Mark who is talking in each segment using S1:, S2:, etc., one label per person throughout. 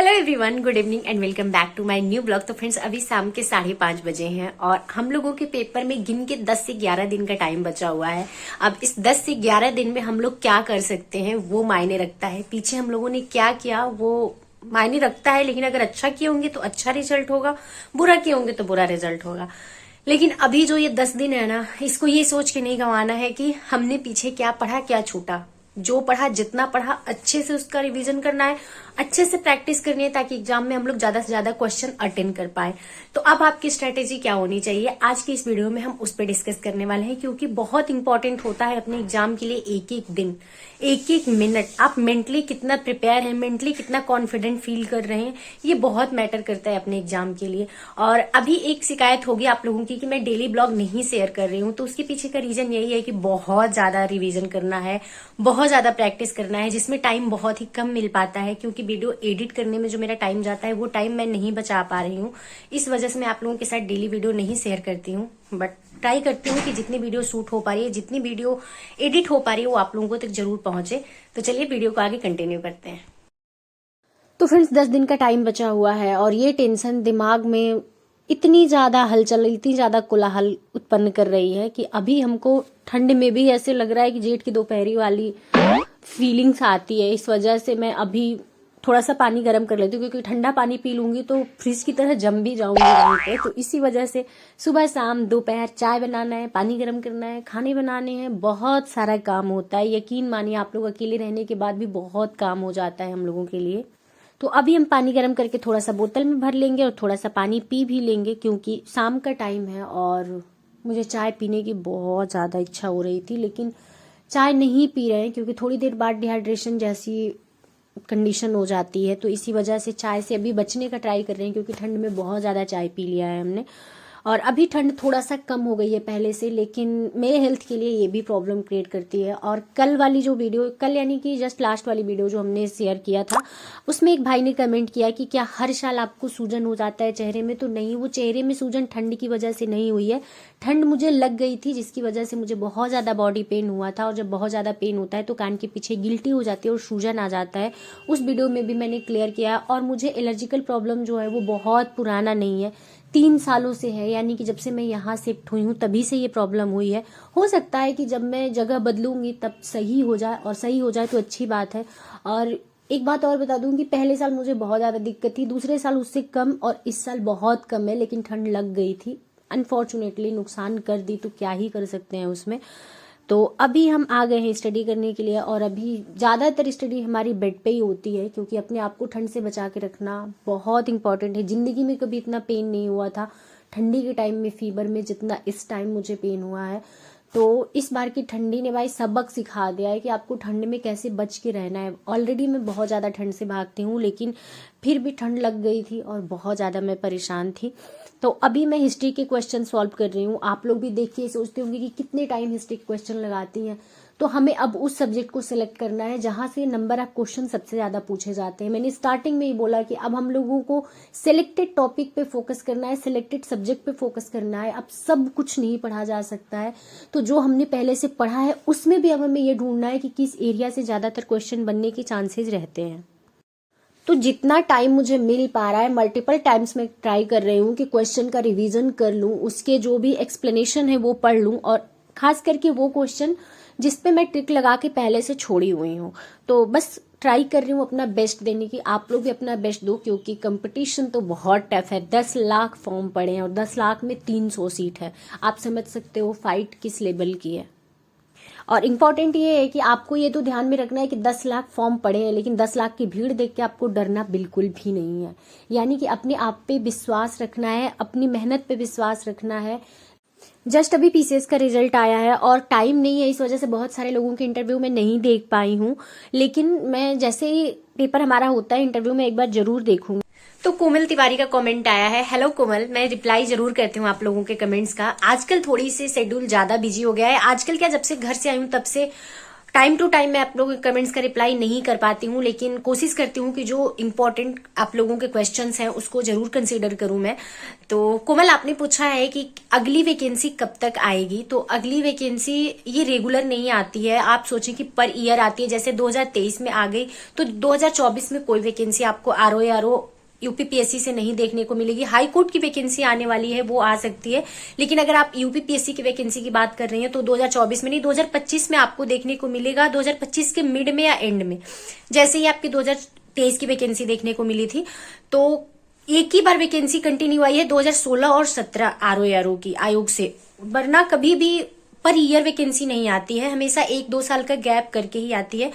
S1: Hello everyone, good evening and welcome back to my new blog. तो friends, अभी शाम के 5:30 बजे हैं और हम लोगों के पेपर में गिन के 10 से 11 दिन का टाइम बचा हुआ है। अब इस 10 से 11 दिन में हम लोग क्या कर सकते हैं वो मायने रखता है। पीछे हम लोगों ने क्या किया वो मायने रखता है, लेकिन अगर अच्छा किए होंगे तो अच्छा रिजल्ट होगा, बुरा किए होंगे तो बुरा रिजल्ट होगा। लेकिन अभी जो ये 10 दिन है ना, इसको ये सोच के नहीं गंवाना है कि हमने पीछे क्या पढ़ा क्या छूटा। जो पढ़ा, जितना पढ़ा, अच्छे से उसका रिवीजन करना है, अच्छे से प्रैक्टिस करनी है, ताकि एग्जाम में हम लोग ज्यादा से ज्यादा क्वेश्चन अटेंड कर पाए। तो अब आपकी स्ट्रेटेजी क्या होनी चाहिए, आज की इस वीडियो में हम उस पर डिस्कस करने वाले हैं, क्योंकि बहुत इंपॉर्टेंट होता है अपने एग्जाम के लिए एक एक दिन, एक एक मिनट आप मेंटली कितना प्रिपेयर हैं, मेंटली कितना कॉन्फिडेंट फील कर रहे हैं, ये बहुत मैटर करता है अपने एग्जाम के लिए। और अभी एक शिकायत होगी आप लोगों की कि मैं डेली ब्लॉग नहीं शेयर कर रही हूँ, तो उसके पीछे का रीजन यही है कि बहुत ज्यादा रिवीजन करना है, बहुत ज्यादा प्रैक्टिस करना है, जिसमें टाइम बहुत ही कम मिल पाता है, क्योंकि वीडियो एडिट करने में जो मेरा टाइम जाता है वो टाइम मैं नहीं बचा पा रही हूँ। इस वजह से मैं आप लोगों के साथ डेली वीडियो नहीं शेयर करती हूँ, बट ट्राई करती हूँ कि जितनी वीडियो शूट हो पा रही है, जितनी वीडियो एडिट हो पा रही है, वो आप लोगों तक जरूर पहुंचे। तो चलिए वीडियो को आगे कंटिन्यू करते हैं। तो फ्रेंड्स, 10 दिन का टाइम बचा हुआ है और ये टेंशन दिमाग में इतनी ज्यादा हलचल, इतनी ज्यादा कोलाहल उत्पन्न कर रही है कि अभी हमको ठंड में भी ऐसे लग रहा है कि जेठ की दोपहरी वाली फीलिंग्स आती है। इस वजह से मैं अभी थोड़ा सा पानी गर्म कर लेती हूँ, क्योंकि ठंडा पानी पी लूंगी तो फ्रिज की तरह जम भी जाऊंगी वहीं पे। तो इसी वजह से सुबह शाम दोपहर चाय बनाना है, पानी गर्म करना है, खाने बनाने हैं, बहुत सारा काम होता है। यकीन मानिए, आप लोग अकेले रहने के बाद भी बहुत काम हो जाता है हम लोगों के लिए। तो अभी हम पानी गर्म करके थोड़ा सा बोतल में भर लेंगे और थोड़ा सा पानी पी भी लेंगे, क्योंकि शाम का टाइम है और मुझे चाय पीने की बहुत ज़्यादा इच्छा हो रही थी, लेकिन चाय नहीं पी रहे हैं क्योंकि थोड़ी देर बाद डिहाइड्रेशन जैसी कंडीशन हो जाती है। तो इसी वजह से चाय से अभी बचने का ट्राई कर रहे हैं, क्योंकि ठंड में बहुत ज़्यादा चाय पी लिया है हमने। और अभी ठंड थोड़ा सा कम हो गई है पहले से, लेकिन मेरे हेल्थ के लिए ये भी प्रॉब्लम क्रिएट करती है। और कल वाली जो वीडियो, कल यानी कि जस्ट लास्ट वाली वीडियो जो हमने शेयर किया था, उसमें एक भाई ने कमेंट किया कि क्या हर साल आपको सूजन हो जाता है चेहरे में। तो नहीं, वो चेहरे में सूजन ठंड की वजह से नहीं हुई है। ठंड मुझे लग गई थी, जिसकी वजह से मुझे बहुत ज़्यादा बॉडी पेन हुआ था। और जब बहुत ज़्यादा पेन होता है तो कान के पीछे गिल्टी हो जाती है और सूजन आ जाता है। उस वीडियो में भी मैंने क्लियर किया। और मुझे एलर्जिकल प्रॉब्लम जो है वो बहुत पुराना नहीं है, 3 सालों से है, यानी कि जब से मैं यहाँ शिफ्ट हुई हूँ तभी से ये प्रॉब्लम हुई है। हो सकता है कि जब मैं जगह बदलूंगी तब सही हो जाए, और सही हो जाए तो अच्छी बात है। और एक बात और बता दूं कि पहले साल मुझे बहुत ज़्यादा दिक्कत थी, दूसरे साल उससे कम, और इस साल बहुत कम है, लेकिन ठंड लग गई थी। अनफॉर्चुनेटली नुकसान कर दी, तो क्या ही कर सकते हैं उसमें। तो अभी हम आ गए हैं स्टडी करने के लिए, और अभी ज़्यादातर स्टडी हमारी बेड पे ही होती है, क्योंकि अपने आप को ठंड से बचा के रखना बहुत इंपॉर्टेंट है। ज़िंदगी में कभी इतना पेन नहीं हुआ था ठंडी के टाइम में, फीवर में, जितना इस टाइम मुझे पेन हुआ है। तो इस बार की ठंडी ने भाई सबक सिखा दिया है कि आपको ठंड में कैसे बच के रहना है। ऑलरेडी मैं बहुत ज़्यादा ठंड से भागती हूँ, लेकिन फिर भी ठंड लग गई थी और बहुत ज़्यादा मैं परेशान थी। तो अभी मैं हिस्ट्री के क्वेश्चन सॉल्व कर रही हूँ। आप लोग भी देखिए, सोचते होंगे कि कितने टाइम हिस्ट्री के क्वेश्चन लगाती हैं। तो हमें अब उस सब्जेक्ट को सिलेक्ट करना है जहां से नंबर ऑफ क्वेश्चन सबसे ज्यादा पूछे जाते हैं। मैंने स्टार्टिंग में ही बोला कि अब हम लोगों को सिलेक्टेड टॉपिक पे फोकस करना है, सिलेक्टेड सब्जेक्ट पे फोकस करना है। अब सब कुछ नहीं पढ़ा जा सकता है, तो जो हमने पहले से पढ़ा है उसमें भी अब हमें ये ढूंढना है कि किस एरिया से ज्यादातर क्वेश्चन बनने के चांसेस रहते हैं। तो जितना टाइम मुझे मिल पा रहा है, मल्टीपल टाइम्स मैं ट्राई कर रही हूँ कि क्वेश्चन का रिवीजन कर लूँ, उसके जो भी एक्सप्लेनेशन है वो पढ़ लूँ, और खास करके वो क्वेश्चन जिसपे मैं ट्रिक लगा के पहले से छोड़ी हुई हूँ। तो बस ट्राई कर रही हूँ अपना बेस्ट देने की। आप लोग भी अपना बेस्ट दो, क्योंकि कंपटीशन तो बहुत टफ है। 10 लाख फॉर्म पड़े हैं और 10 लाख में 300 सीट है। आप समझ सकते हो फाइट किस लेवल की है। और इम्पॉर्टेंट ये है कि आपको ये तो ध्यान में रखना है कि 10 लाख फॉर्म पड़े हैं, लेकिन 10 लाख की भीड़ देख के आपको डरना बिल्कुल भी नहीं है। यानी कि अपने आप पे विश्वास रखना है, अपनी मेहनत पे विश्वास रखना है। जस्ट अभी पीसीएस का रिजल्ट आया है और टाइम नहीं है, इस वजह से बहुत सारे लोगों के इंटरव्यू में नहीं देख पाई हूँ, लेकिन मैं जैसे ही पेपर हमारा होता है इंटरव्यू में एक बार जरूर देखूंगी। तो कोमल तिवारी का कमेंट आया है। हेलो कोमल, मैं रिप्लाई जरूर करती हूँ आप लोगों के कमेंट्स का। आजकल थोड़ी सी शेड्यूल ज्यादा बिजी हो गया है। आजकल क्या, जब से घर से आई हूँ तब से टाइम टू टाइम मैं आप लोगों के कमेंट्स का रिप्लाई नहीं कर पाती हूँ, लेकिन कोशिश करती हूँ कि जो इम्पोर्टेंट आप लोगों के क्वेश्चंस हैं उसको जरूर कंसीडर करूँ मैं। तो कोमल, आपने पूछा है कि अगली वैकेंसी कब तक आएगी। तो अगली वैकेंसी ये रेगुलर नहीं आती है, आप सोचें कि पर ईयर आती है। जैसे 2023 में आ गई तो 2024 में कोई वैकेंसी आपको आरओ यूपीपीएससी से नहीं देखने को मिलेगी। हाई कोर्ट की वैकेंसी आने वाली है, वो आ सकती है, लेकिन अगर आप यूपीपीएससी की वैकेंसी की बात कर रही हैं तो 2024 में नहीं, 2025 में आपको देखने को मिलेगा, 2025 के मिड में या एंड में। जैसे ही आपकी 2023 की वैकेंसी देखने को मिली थी, तो एक ही बार वैकेंसी कंटिन्यू आई है 2016 और 17 आरओ की आयोग से, वरना कभी भी पर ईयर वैकेंसी नहीं आती है, हमेशा 1-2 साल का गैप करके ही आती है।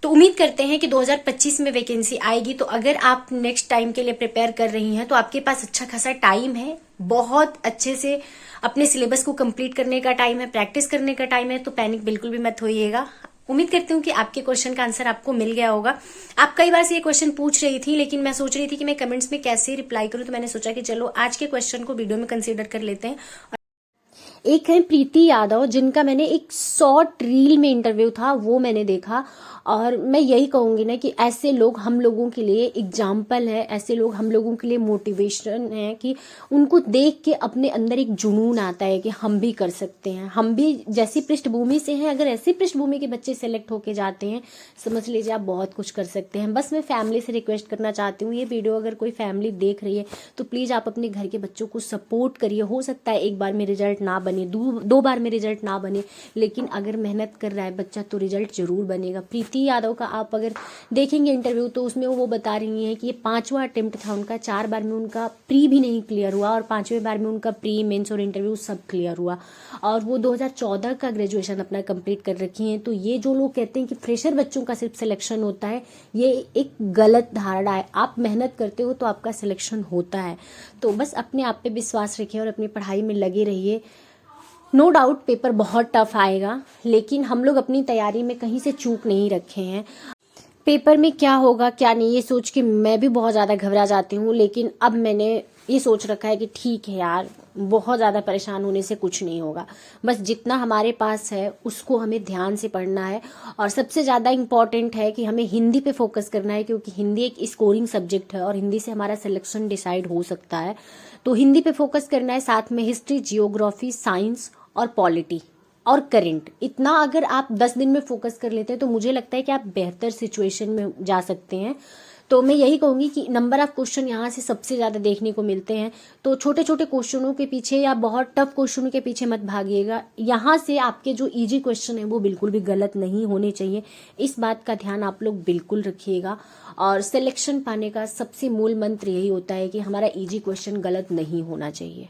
S1: तो उम्मीद करते हैं कि 2025 में वैकेंसी आएगी। तो अगर आप नेक्स्ट टाइम के लिए प्रिपेयर कर रही हैं तो आपके पास अच्छा खासा टाइम है, बहुत अच्छे से अपने सिलेबस को कंप्लीट करने का टाइम है, प्रैक्टिस करने का टाइम है। तो पैनिक बिल्कुल भी मत होइएगा। उम्मीद करती हूँ कि आपके क्वेश्चन का आंसर आपको मिल गया होगा। आप कई बार से ये क्वेश्चन पूछ रही थी, लेकिन मैं सोच रही थी कि मैं कमेंट्स में कैसे रिप्लाई करूं, तो मैंने सोचा कि चलो आज के क्वेश्चन को वीडियो में कंसीडर कर लेते हैं। एक है प्रीति यादव, जिनका मैंने एक शॉर्ट रील में इंटरव्यू था, वो मैंने देखा। और मैं यही कहूंगी ना कि ऐसे लोग हम लोगों के लिए एग्जाम्पल है, ऐसे लोग हम लोगों के लिए मोटिवेशन है कि उनको देख के अपने अंदर एक जुनून आता है कि हम भी कर सकते हैं, हम भी जैसी पृष्ठभूमि से हैं, अगर ऐसी पृष्ठभूमि के बच्चे सेलेक्ट होके जाते हैं, समझ लीजिए आप बहुत कुछ कर सकते हैं। बस मैं फैमिली से रिक्वेस्ट करना चाहती हूँ, ये वीडियो अगर कोई फैमिली देख रही है तो प्लीज आप अपने घर के बच्चों को सपोर्ट करिए। हो सकता है एक बार में रिजल्ट ना बने, दो बार में रिजल्ट ना बने, लेकिन अगर मेहनत कर रहा है बच्चा तो रिजल्ट जरूर बनेगा। प्रीति यादव का आप अगर देखेंगे इंटरव्यू तो उसमें वो बता रही हैं कि ये 5वां अटेम्प्ट था उनका, 4 बार में उनका प्री भी नहीं क्लियर हुआ और 5वें बार में उनका प्री, मेंस और इंटरव्यू सब क्लियर हुआ। और वो 2014 का ग्रेजुएशन अपना कंप्लीट कर रखी हैं। तो ये जो लोग कहते हैं कि फ्रेशर बच्चों का सिर्फ सिलेक्शन होता है, ये एक गलत धारणा है। आप मेहनत करते हो तो आपका सिलेक्शन होता है। तो बस अपने आप पे विश्वास रखिए और अपनी पढ़ाई में लगे रहिए। नो डाउट पेपर बहुत टफ आएगा, लेकिन हम लोग अपनी तैयारी में कहीं से चूक नहीं रखे हैं। पेपर में क्या होगा क्या नहीं ये सोच के मैं भी बहुत ज़्यादा घबरा जाती हूँ, लेकिन अब मैंने ये सोच रखा है कि ठीक है यार, बहुत ज़्यादा परेशान होने से कुछ नहीं होगा। बस जितना हमारे पास है उसको हमें ध्यान से पढ़ना है। और सबसे ज़्यादा इम्पॉर्टेंट है कि हमें हिंदी पे फोकस करना है, क्योंकि हिंदी एक स्कोरिंग सब्जेक्ट है और हिंदी से हमारा सिलेक्शन डिसाइड हो सकता है। तो हिंदी पे फोकस करना है, साथ में हिस्ट्री, जियोग्राफी, साइंस और पॉलिटी और करंट। इतना अगर आप 10 दिन में फोकस कर लेते हैं तो मुझे लगता है कि आप बेहतर सिचुएशन में जा सकते हैं। तो मैं यही कहूंगी कि नंबर ऑफ क्वेश्चन यहाँ से सबसे ज़्यादा देखने को मिलते हैं। तो छोटे छोटे क्वेश्चनों के पीछे या बहुत टफ क्वेश्चनों के पीछे मत भागिएगा। यहाँ से आपके जो इजी क्वेश्चन है वो बिल्कुल भी गलत नहीं होने चाहिए, इस बात का ध्यान आप लोग बिल्कुल रखिएगा। और सिलेक्शन पाने का सबसे मूल मंत्र यही होता है कि हमारा इजी क्वेश्चन गलत नहीं होना चाहिए।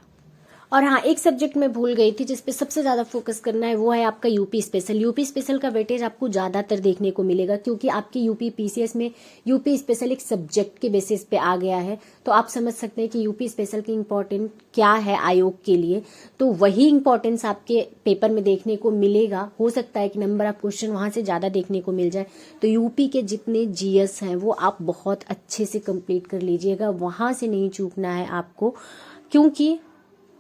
S1: और हाँ, एक सब्जेक्ट में भूल गई थी जिसपे सबसे ज़्यादा फोकस करना है, वो है आपका यूपी स्पेशल। यूपी स्पेशल का वेटेज आपको ज़्यादातर देखने को मिलेगा, क्योंकि आपकी यूपी पीसीएस में यूपी स्पेशल एक सब्जेक्ट के बेसिस पे आ गया है। तो आप समझ सकते हैं कि यूपी स्पेशल की इम्पोर्टेंट क्या है आयोग के लिए। तो वही इम्पोर्टेंस आपके पेपर में देखने को मिलेगा। हो सकता है कि नंबर ऑफ क्वेश्चन वहाँ से ज़्यादा देखने को मिल जाए। तो यूपी के जितने जीएस हैं वो आप बहुत अच्छे से कंप्लीट कर लीजिएगा, वहाँ से नहीं चूकना है आपको, क्योंकि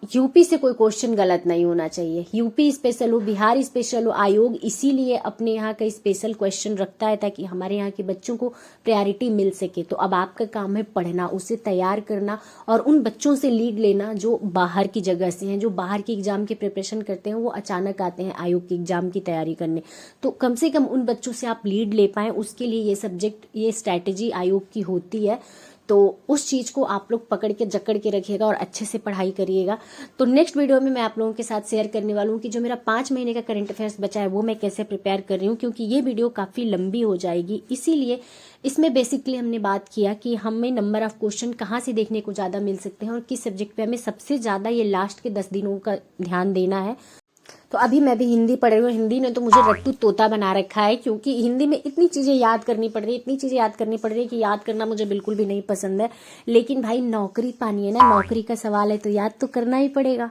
S1: यूपी से कोई क्वेश्चन गलत नहीं होना चाहिए। यूपी स्पेशल हो, बिहार स्पेशल हो, आयोग इसीलिए अपने यहाँ का स्पेशल क्वेश्चन रखता है ताकि हमारे यहाँ के बच्चों को प्रायोरिटी मिल सके। तो अब आपका काम है पढ़ना, उसे तैयार करना और उन बच्चों से लीड लेना जो बाहर की जगह से हैं, जो बाहर के एग्जाम की प्रिपरेशन करते हैं, वो अचानक आते हैं आयोग के एग्जाम की तैयारी करने। तो कम से कम उन बच्चों से आप लीड ले पाएं, उसके लिए ये सब्जेक्ट, ये स्ट्रैटेजी आयोग की होती है। तो उस चीज़ को आप लोग पकड़ के जकड़ के रखिएगा और अच्छे से पढ़ाई करिएगा। तो नेक्स्ट वीडियो में मैं आप लोगों के साथ शेयर करने वाला हूँ कि जो मेरा 5 महीने का करंट अफेयर्स बचा है वो मैं कैसे प्रिपेयर कर रही हूँ, क्योंकि ये वीडियो काफ़ी लंबी हो जाएगी। इसीलिए इसमें बेसिकली हमने बात किया कि हमें नंबर ऑफ क्वेश्चन कहाँ से देखने को ज़्यादा मिल सकते हैं और किस सब्जेक्ट पे हमें सबसे ज़्यादा ये लास्ट के 10 दिनों का ध्यान देना है। तो अभी मैं भी हिंदी पढ़ रही हूँ। हिंदी ने तो मुझे रट्टू तोता बना रखा है, क्योंकि हिंदी में इतनी चीज़ें याद करनी पड़ रही है, इतनी चीज़ें याद करनी पड़ रही है कि याद करना मुझे बिल्कुल भी नहीं पसंद है। लेकिन भाई नौकरी पानी है ना, नौकरी का सवाल है तो याद तो करना ही पड़ेगा।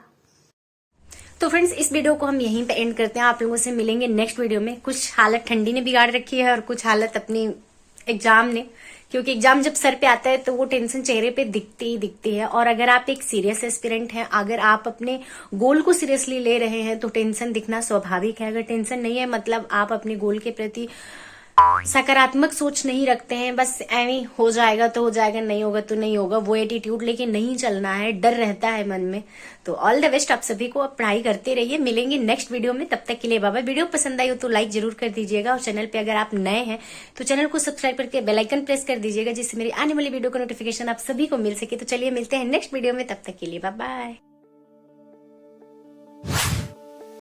S1: तो फ्रेंड्स, इस वीडियो को हम यहीं पे एंड करते हैं। आप लोगों से मिलेंगे नेक्स्ट वीडियो में। कुछ हालत ठंडी ने बिगाड़ रखी है और कुछ हालत अपनी एग्जाम ने, क्योंकि एग्जाम जब सर पे आता है तो वो टेंशन चेहरे पे दिखती है। और अगर आप एक सीरियस एस्पिरेंट हैं, अगर आप अपने गोल को सीरियसली ले रहे हैं तो टेंशन दिखना स्वाभाविक है। अगर टेंशन नहीं है मतलब आप अपने गोल के प्रति सकारात्मक सोच नहीं रखते हैं, बस ऐਵੇਂ हो जाएगा तो हो जाएगा, नहीं होगा तो नहीं होगा, वो एटीट्यूड लेके नहीं चलना है, डर रहता है मन में। तो ऑल द बेस्ट आप सभी को, आप पढ़ाई करते रहिए। मिलेंगे नेक्स्ट वीडियो में, तब तक के लिए बाय बाय। वीडियो पसंद आई हो तो लाइक जरूर कर दीजिएगा, और चैनल पे अगर आप नए हैं तो चैनल को सब्सक्राइब करके बेल आइकन प्रेस कर दीजिएगा, जिससे मेरी आने वाली वीडियो का नोटिफिकेशन आप सभी को मिल सके। तो चलिए मिलते हैं नेक्स्ट वीडियो में, तब तक के लिए बाय बाय।